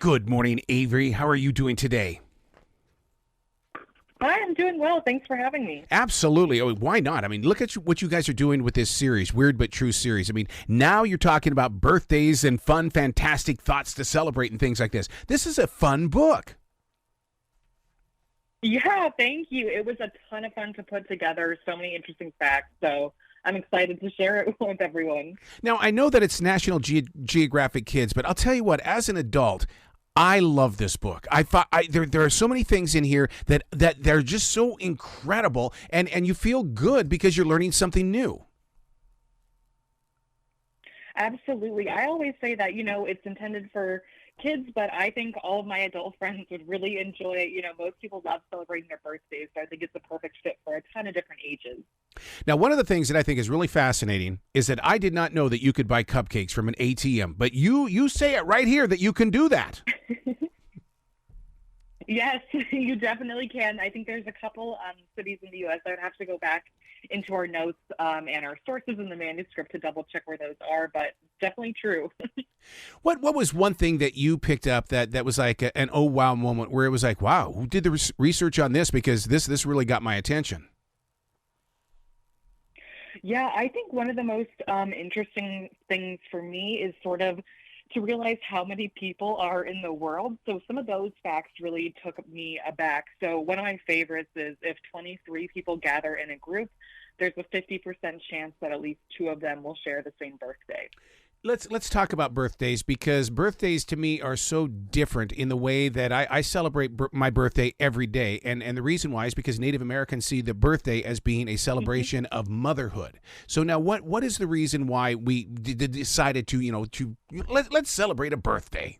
Good morning, Avery. How are you doing today? Hi, I'm doing well. Thanks for having me. Absolutely. Oh, why not? I mean, look at what you guys are doing with this series, Weird But True series. I mean, now you're talking about birthdays and fun, fantastic thoughts to celebrate and things like this. This is a fun book. Yeah, thank you. It was a ton of fun to put together. So many interesting facts. So I'm excited to share it with everyone. Now, I know that it's National Geographic Kids, but I'll tell you what, as an adult, I love this book. I thought there are so many things in here that they're just so incredible, and you feel good because you're learning something new. Absolutely. I always say that, it's intended for kids, but I think all of my adult friends would really enjoy it. Most people love celebrating their birthdays, so I think it's a perfect fit for a ton of different ages. Now, one of the things that I think is really fascinating is that I did not know that you could buy cupcakes from an ATM, but you say it right here that you can do that. Yes, you definitely can. I think there's a couple cities in the U.S. I would have to go back into our notes and our sources in the manuscript to double check where those are, but definitely true. What was one thing that you picked up that was like an oh wow moment where it was like, wow, who did the research on this, because this really got my attention. Yeah, I think one of the most interesting things for me is sort of to realize how many people are in the world. So some of those facts really took me aback. So one of my favorites is if 23 people gather in a group, there's a 50% chance that at least two of them will share the same birthday. Let's talk about birthdays, because birthdays to me are so different in the way that I celebrate my birthday every day, and the reason why is because Native Americans see the birthday as being a celebration of motherhood. So now, what is the reason why we decided to let's celebrate a birthday?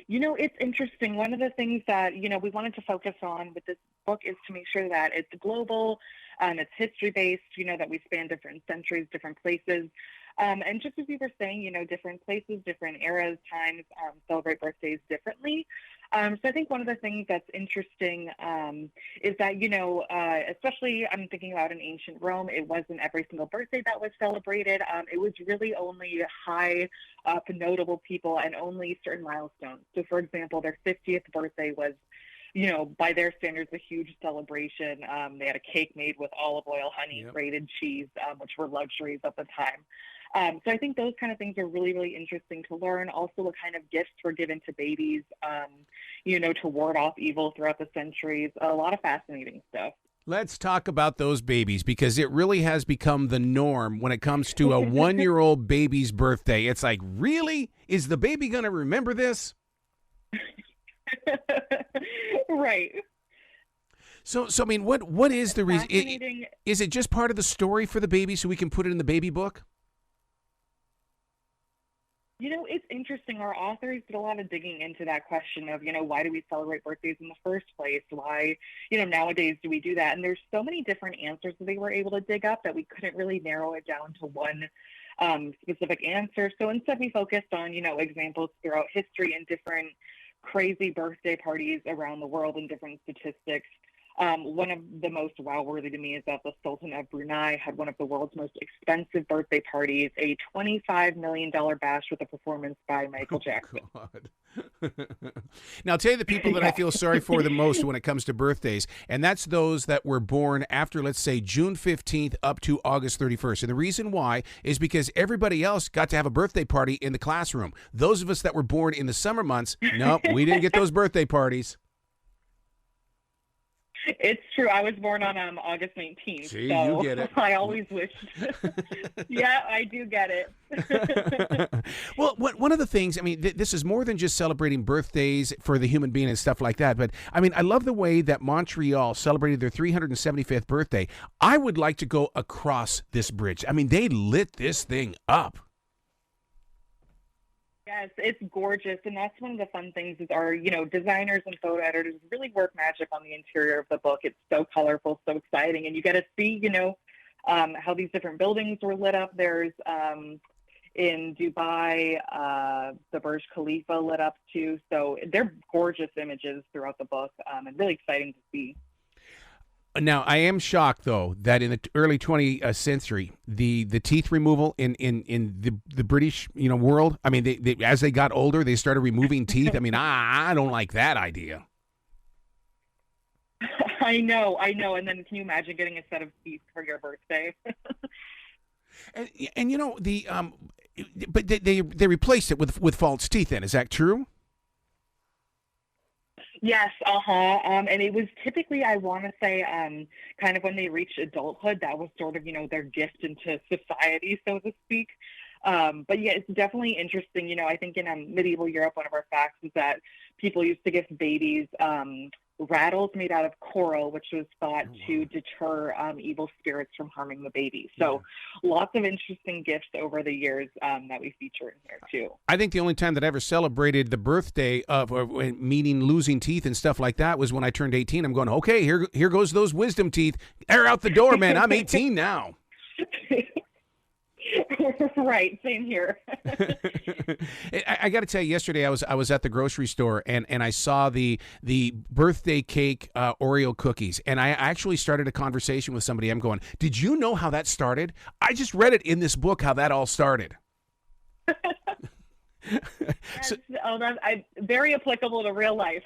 It's interesting. One of the things that, we wanted to focus on with this book is to make sure that it's global, it's history-based, that we span different centuries, different places. And just as we were saying, different places, different eras, times celebrate birthdays differently. So I think one of the things that's interesting is that, especially I'm thinking about in ancient Rome, it wasn't every single birthday that was celebrated. It was really only high up notable people and only certain milestones. So, for example, their 50th birthday was, by their standards, a huge celebration. They had a cake made with olive oil, honey, Yep. grated cheese, which were luxuries at the time. So I think those kind of things are really, really interesting to learn. Also, what kind of gifts were given to babies, to ward off evil throughout the centuries. A lot of fascinating stuff. Let's talk about those babies, because it really has become the norm when it comes to a 1-year-old baby's birthday. It's like, really? Is the baby going to remember this? Right. So I mean, what is the reason? Fascinating. Is it just part of the story for the baby so we can put it in the baby book? It's interesting. Our authors did a lot of digging into that question of, why do we celebrate birthdays in the first place? Why, nowadays do we do that? And there's so many different answers that they were able to dig up that we couldn't really narrow it down to one specific answer. So instead we focused on, examples throughout history and different crazy birthday parties around the world and different statistics. One of the most wow-worthy to me is that the Sultan of Brunei had one of the world's most expensive birthday parties, a $25 million bash with a performance by Michael Jackson. God. Now, I'll tell you the people that I feel sorry for the most when it comes to birthdays, and that's those that were born after, let's say, June 15th up to August 31st. And the reason why is because everybody else got to have a birthday party in the classroom. Those of us that were born in the summer months, nope, we didn't get those birthday parties. It's true. I was born on August 19th, See, you so get it. I always wished. Yeah, I do get it. Well, one of the things, I mean, this is more than just celebrating birthdays for the human being and stuff like that. But I mean, I love the way that Montreal celebrated their 375th birthday. I would like to go across this bridge. I mean, they lit this thing up. Yes, it's gorgeous, and that's one of the fun things is our, designers and photo editors really work magic on the interior of the book. It's so colorful, so exciting, and you get to see, how these different buildings were lit up. There's in Dubai, the Burj Khalifa lit up too. So they're gorgeous images throughout the book, and really exciting to see. Now, I am shocked though that in the early 20th century, the teeth removal in the British world. I mean, they as they got older, they started removing teeth. I mean, I don't like that idea. I know. And then can you imagine getting a set of teeth for your birthday? And but they replaced it with false teeth. Then is that true? Yes, and it was typically, I want to say, kind of when they reached adulthood, that was sort of, their gift into society, so to speak. But yeah, it's definitely interesting. I think in medieval Europe, one of our facts is that people used to gift babies rattles made out of coral, which was thought to deter evil spirits from harming the baby. So lots of interesting gifts over the years that we feature in here too. I think the only time that I ever celebrated the birthday of, meaning losing teeth and stuff like that, was when I turned 18. I'm going, okay, here goes those wisdom teeth. They're out the door, man. I'm 18 now. Right, same here. I got to tell you, yesterday I was at the grocery store and I saw the birthday cake Oreo cookies, and I actually started a conversation with somebody. I'm going, did you know how that started? I just read it in this book how that all started. That's very applicable to real life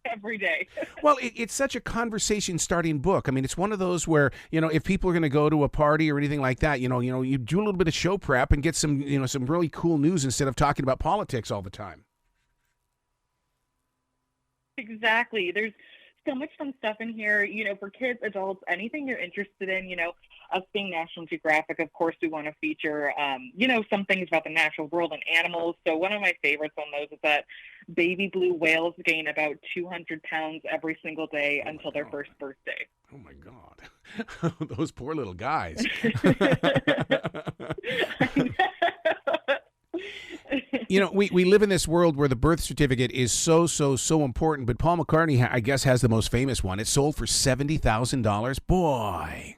every day. Well, it's such a conversation starting book. I mean, it's one of those where, if people are going to go to a party or anything like that, you do a little bit of show prep and get some, some really cool news instead of talking about politics all the time. Exactly. There's so much fun stuff in here, for kids, adults, anything you're interested in. Us being National Geographic, of course, we want to feature, some things about the natural world and animals. So one of my favorites on those is that baby blue whales gain about 200 pounds every single day until their first birthday. Oh, my God. Those poor little guys. We live in this world where the birth certificate is so important, but Paul McCartney, I guess, has the most famous one. It sold for $70,000. Boy.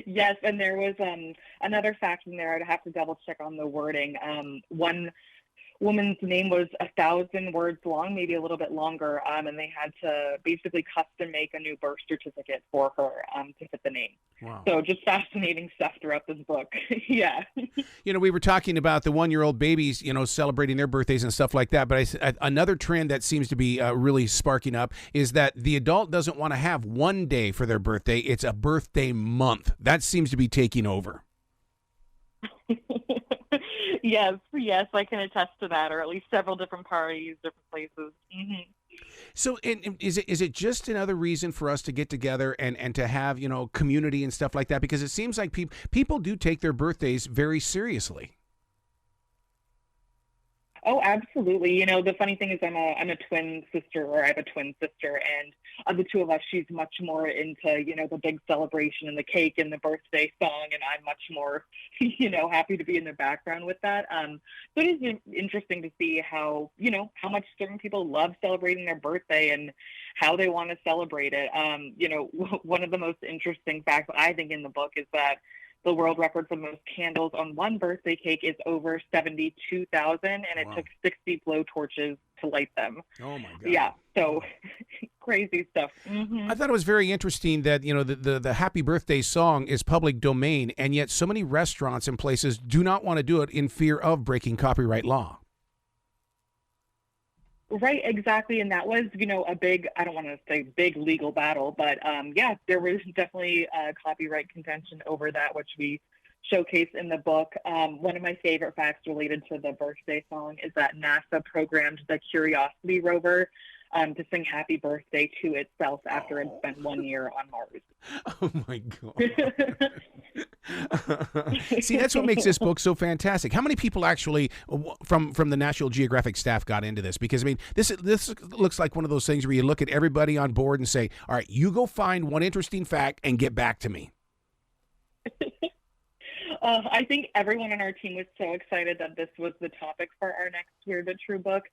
Yes, and there was another fact in there. I'd have to double check on the wording. One woman's name was 1,000 words long, maybe a little bit longer, and they had to basically custom make a new birth certificate for her to fit the name. Wow. So just fascinating stuff throughout this book. Yeah. We were talking about the 1-year-old babies, celebrating their birthdays and stuff like that. But another trend that seems to be really sparking up is that the adult doesn't want to have one day for their birthday. It's a birthday month. That seems to be taking over. Yes, I can attest to that, or at least several different parties, different places. Mm-hmm. So, is it just another reason for us to get together and to have community and stuff like that? Because it seems like people do take their birthdays very seriously. Oh, absolutely. The funny thing is I'm a twin sister, or I have a twin sister, and of the two of us, she's much more into, the big celebration and the cake and the birthday song, and I'm much more, happy to be in the background with that. So it is interesting to see how much certain people love celebrating their birthday and how they want to celebrate it. One of the most interesting facts I think in the book is that the world record for most candles on one birthday cake is over 72,000, and it took 60 blowtorches to light them. Oh my God! Yeah, so crazy stuff. Mm-hmm. I thought it was very interesting that the Happy Birthday song is public domain, and yet so many restaurants and places do not want to do it in fear of breaking copyright law. Right, exactly. And that was, a big, I don't want to say big legal battle, but there was definitely a copyright contention over that, which we showcase in the book. One of my favorite facts related to the birthday song is that NASA programmed the Curiosity rover to sing Happy Birthday to itself after it spent 1 year on Mars. Oh, my God. See, that's what makes this book so fantastic. How many people actually from the National Geographic staff got into this? Because, I mean, this looks like one of those things where you look at everybody on board and say, all right, you go find one interesting fact and get back to me. I think everyone on our team was so excited that this was the topic for our next Weird But True book.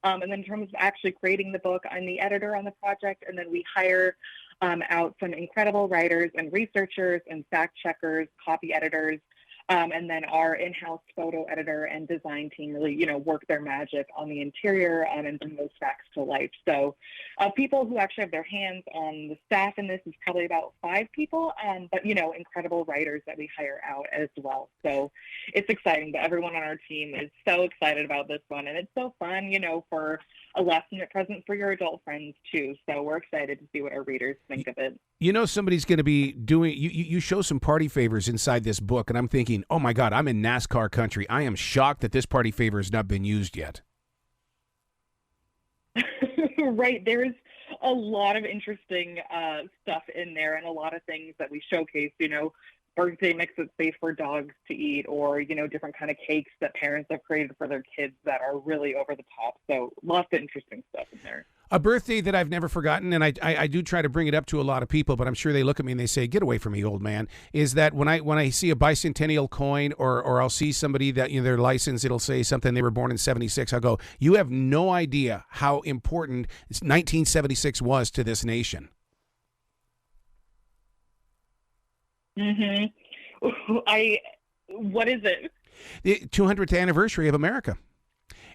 And then in terms of actually creating the book, I'm the editor on the project, and then we hire out some incredible writers and researchers and fact checkers, copy editors, And then our in-house photo editor and design team really, work their magic on the interior and bring those facts to life. So people who actually have their hands on the staff in this is probably about 5 people, but, incredible writers that we hire out as well. So it's exciting. But everyone on our team is so excited about this one. And it's so fun, for a last-minute present for your adult friends, too. So we're excited to see what our readers think of it. Somebody's going to be doing, you show some party favors inside this book, and I'm thinking, oh my God, I'm in NASCAR country. I am shocked that this party favor has not been used yet. Right. There's a lot of interesting stuff in there and a lot of things that we showcase, birthday mix that's safe for dogs to eat, or, different kind of cakes that parents have created for their kids that are really over the top. So lots of interesting stuff in there. A birthday that I've never forgotten, and I do try to bring it up to a lot of people, but I'm sure they look at me and they say, "Get away from me, old man," is that when I see a bicentennial coin, or I'll see somebody that, their license, it'll say something, they were born in 76. I'll go, "You have no idea how important 1976 was to this nation." What is it? The 200th anniversary of America.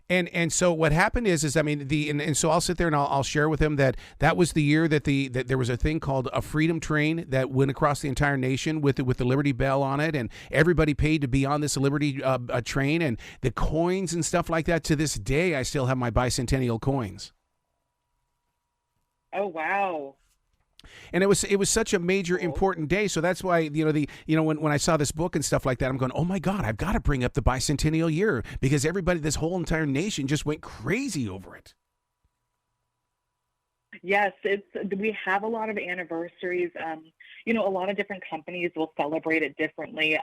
And so what happened is so I'll sit there and I'll share with them that was the year that there was a thing called a freedom train that went across the entire nation with the Liberty Bell on it, and everybody paid to be on this Liberty train, and the coins and stuff like that. To this day, I still have my bicentennial coins. Oh, wow. And it was such a major important day, so that's why when I saw this book and stuff like that, I'm going, oh my God, I've got to bring up the bicentennial year, because this whole entire nation just went crazy over it. Yes, we have a lot of anniversaries. A lot of different companies will celebrate it differently.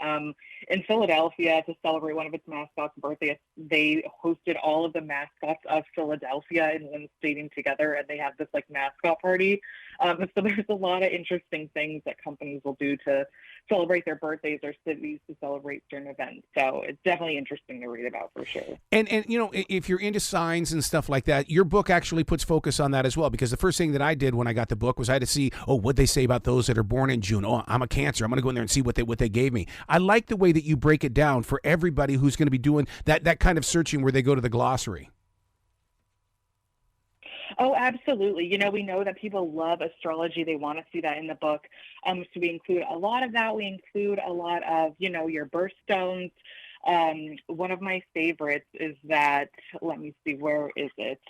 In Philadelphia, to celebrate one of its mascots' birthday, they hosted all of the mascots of Philadelphia in one stadium together, and they have this mascot party. So there's a lot of interesting things that companies will do to celebrate their birthdays, or cities to celebrate certain events. So it's definitely interesting to read about, for sure. And if you're into signs and stuff like that, your book actually puts focus on that as well, because the first thing that I did when I got the book was I had to see, what they say about those that are born in June. Oh, I'm a Cancer. I'm going to go in there and see what they gave me. I like the way that you break it down for everybody who's going to be doing that kind of searching, where they go to the glossary. Oh, absolutely. We know that people love astrology. They want to see that in the book. So we include a lot of that. We include a lot of, your birthstones. One of my favorites is that, let me see, where is it?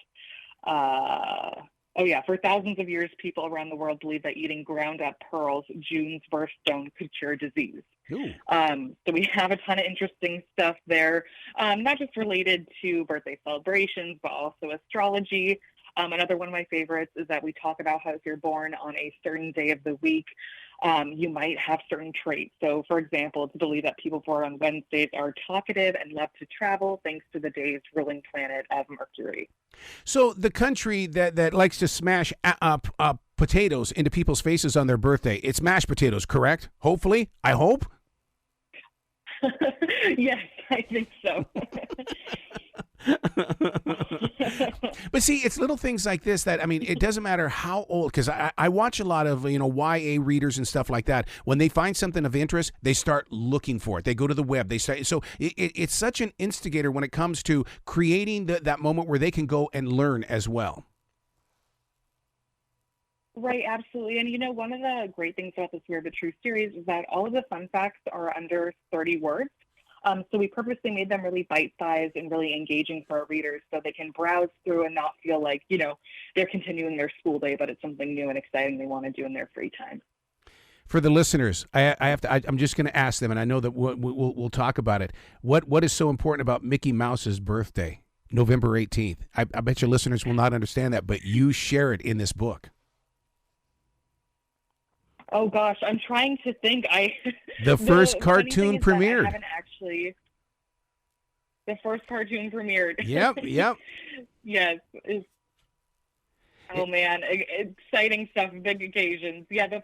For thousands of years, people around the world believe that eating ground up pearls, June's birthstone, could cure disease. So we have a ton of interesting stuff there, not just related to birthday celebrations, but also astrology. Another one of my favorites is that we talk about how if you're born on a certain day of the week, you might have certain traits. So, for example, it's believed that people born on Wednesdays are talkative and love to travel, thanks to the day's ruling planet of Mercury. So the country that likes to smash potatoes into people's faces on their birthday, it's mashed potatoes, correct? Hopefully. I hope. Yes, I think so. But see, it's little things like this that, it doesn't matter how old, because I watch a lot of, YA readers and stuff like that. When they find something of interest, they start looking for it. They go to the web. So it's such an instigator when it comes to creating that moment where they can go and learn as well. Right, absolutely. And one of the great things about this Weird But True series is that all of the fun facts are under 30 words. So we purposely made them really bite-sized and really engaging for our readers, so they can browse through and not feel like, they're continuing their school day, but it's something new and exciting they want to do in their free time. For the listeners, I'm just going to ask them, and I know that we'll talk about it. What is so important about Mickey Mouse's birthday, November 18th? I bet your listeners will not understand that, but you share it in this book. Oh gosh, I'm trying to think. The first cartoon premiered. I haven't actually. The first cartoon premiered. Yep. Yes. Oh man, exciting stuff, big occasions. Yeah,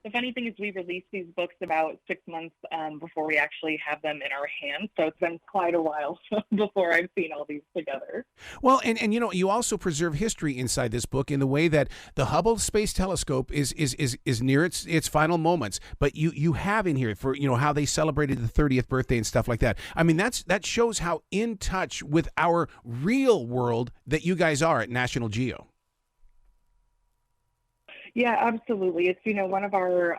the funny thing is we release these books about 6 months before we actually have them in our hands. So it's been quite a while before I've seen all these together. Well, and you also preserve history inside this book in the way that the Hubble Space Telescope is near its final moments, but you have in here for how they celebrated the 30th birthday and stuff like that. I mean, that shows how in touch with our real world that you guys are at National Geo. Yeah, absolutely. It's one of our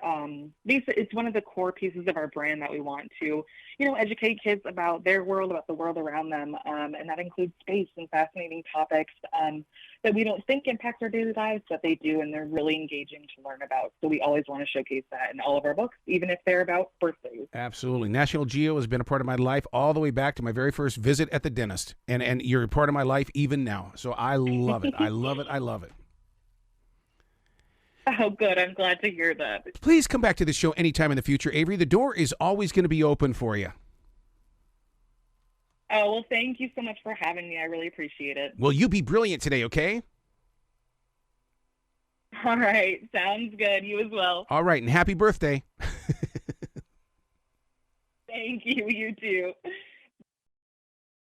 it's one of the core pieces of our brand that we want to educate kids about their world, about the world around them, and that includes space and fascinating topics that we don't think impact our daily lives, but they do, and they're really engaging to learn about. So we always want to showcase that in all of our books, even if they're about birthdays. Absolutely. National Geo has been a part of my life all the way back to my very first visit at the dentist, and you're a part of my life even now. So I love it. I love it. I love it. Oh, good. I'm glad to hear that. Please come back to the show anytime in the future, Avery. The door is always going to be open for you. Oh, well, thank you so much for having me. I really appreciate it. Well, you be brilliant today, okay? All right. Sounds good. You as well. All right, and happy birthday. Thank you. You too.